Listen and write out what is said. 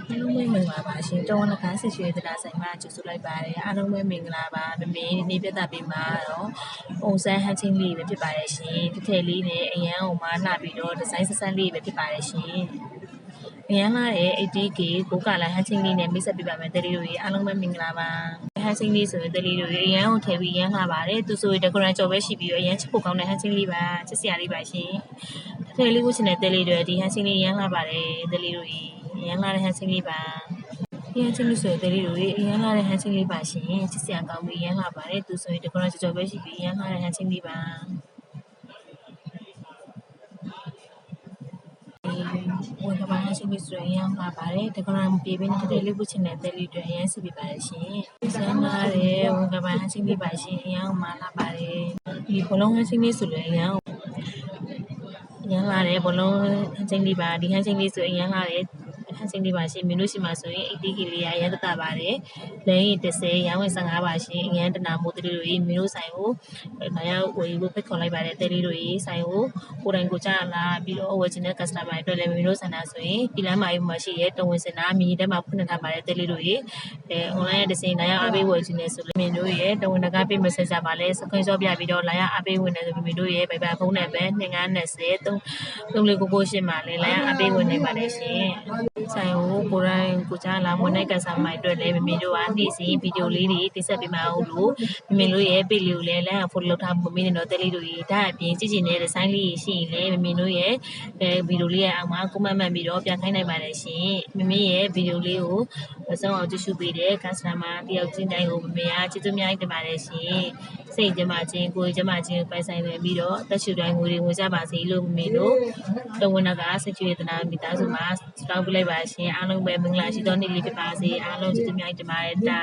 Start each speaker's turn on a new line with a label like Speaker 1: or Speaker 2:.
Speaker 1: အားလုံးပဲမင်္ဂလာပါရှင်တော်ဝန်ခံစစ်ရွှေတနာဆိုင်မှာကြိုဆိုလိုက်ပါတယ်အားလုံးပဲမင်္ဂလာပါမမေဒီနေ့ပြသပေးမှာတော့ပုံစံဟန်ချင်းလေးပဲဖြစ်ပါတယ်ရှင်တစ်ထည်လေးနဲ့အရန်အောင်မှလှပြီးတော့ဒီဇိုင်းဆန်းလေးပဲဖြစ်ပါတယ်ရှင်အရန်လာတဲ့ 80K ကိုကလာဟန်ချင်းလေးနဲ့မိတ်ဆက်ပေးပါမယ်တလေးတို့ရေအားလုံးပဲမင်္ဂလာပါဟန်ချင်းလေးဆိုရင်တလေးတို့ရေအရန်ကိုထည့်ပြီးအရန်လှပါတယ်သူဆိုရင် decoration ကြော်ပဲရှိပြီးတော့အရန်ချစ်ဖို့ကောင်းတဲ့ဟန်ချင်းလေးပါချစ်စရာလေးပါရှင်တစ်ထည်လေးကိုရှင်တဲ့တလေးတို့ဒီဟန်ချင်းလေးအရန်လှပါတယ်တလေးတို့ရေအရန်လာတဲ့ဟန်ချင်းလေးပါဒီဟန်ချင်းလေးဆိုရင်တလေးတို့ရေအရန်လာတဲ့ဟန်ချင်းလေးပါရှင်ချစ်စရာကောင်းပြီးအရန်လှပါတယ်သူဆိုရင် decoration ကြော်ပဲရှိပြီးအရန်လာတဲ့ဟန်ချင်းလေးပါဝန်ကဘာဟန်ချင်းလေးဆိုရင်အရန်လှပါတယ် decoration ပြေးပြီးတစ်ထည်လေးကိုရှင်တဲ့တလေးတို့အရန်စီပေးပါတယ်ရှင်ဆန်းလာတဲ့ဝန်ကဘာဟန်ချင်းလေးပါရှင်အရန်မှလှပါတယ်ဒီဘလုံးဟန်ချင်းလေးဆိုရင်အရန်လာတယ်ဘလုံးဟန်ချင်းလေးပါဒီဟန်ချင်းလေးဆိုရင်အရန်လာတယ်ဟန်ချင်းလေးပါရှင်မင်းတို့ရှိမှဆိုရင် 80K လေးရရတတာပါတယ်လဲရင်30ရောင်းဝင်15ပါရှင်အရန်တနာမိုးတလေးတို့ရေမင်းတို့ဆိုင်ကိုလာရောက်ဝယ်ဖို့ဖိတ်ခေါ်လိုက်ပါတယ်တဲလေးတို့ရေဆိုင်ကိုကိုယ်တိုင်ကိုကြားလာပြီးတော့ original customer တွေအတွက်လည်းမင်းတို့ဆန္ဒဆိုရင်ပြည်လမ်းမှာမှာရှိရဲ့တော်ဝင်စင်တာမီနီတက်မှာဖွင့်ထားပါတယ်တဲလေးတို့ရေonline ရဲ့ဒီဇိုင်းလာရောက်အားပေးဝယ်ခြင်းနဲ့ဆိုလို့မင်းတို့ရဲ့တော်ဝင်တကားပေး message ပါလဲစခွင့်စောပြပြီးတော့လာရောက်အားပေးဝင်တယ်ဆိုမင်းတို့ရဲ့ Viber ဖုန်းနံပါတ်2920 3498မှာလဲလာရောက်အားပေးဝင်နိုင်ပါတယ်ရှင်ဆိုင်ကိုကိုရိုင်းကိုကြားလာမွေးနိုင်ကန်ဆာမိုက်အတွက်လည်းမမေတို့ကနေ့စဉ်ဗီဒီယိုလေးတွေတင်ဆက်ပေးမှာဟုတ်လို့မမေတို့ရဲ့ပေလေးကိုလည်းလမ်းဖိုလုပ်ထားမမေနဲ့တော့တဲလေးတို့ရေဒါအပြင်ကြည့်ကြည့်နေတဲ့ဆိုင်းလေးရှိရင်လည်းမမေတို့ရဲ့ဗီဒီယိုလေးရဲ့အောက်မှာကွန်မန့်မှတ်ပြီးတော့ပြန်ခိုင်းနိုင်ပါတယ်ရှင်မမေရဲ့ဗီဒီယိုလေးကိုအဆုံးအောင်ကြည့်ရှုပေးတဲ့ကန်ဆာမာတယောက်ချင်းတိုင်းကိုမမေကကျေးဇူးများတင်ပါတယ်ရှင်စိတ်ကြမ်းမှချင်းကိုယ်ကြမ်းမှချင်းပိုင်ဆိုင်နေပြီးတော့တက်ရှူတိုင်းငွေတွေဝင်ကြပါစေလို့မမေတို့တော်ဝန်ကစိတ်ချွေတနာမိသားစုမှာတောင်းပေးလိုက်ပါရှင်အားလုံးပဲမင်္ဂလာရှိသောနေ့လေးဖြစ်ပါစေအားလုံးကျေးဇူးများတင်ပါတယ်တာ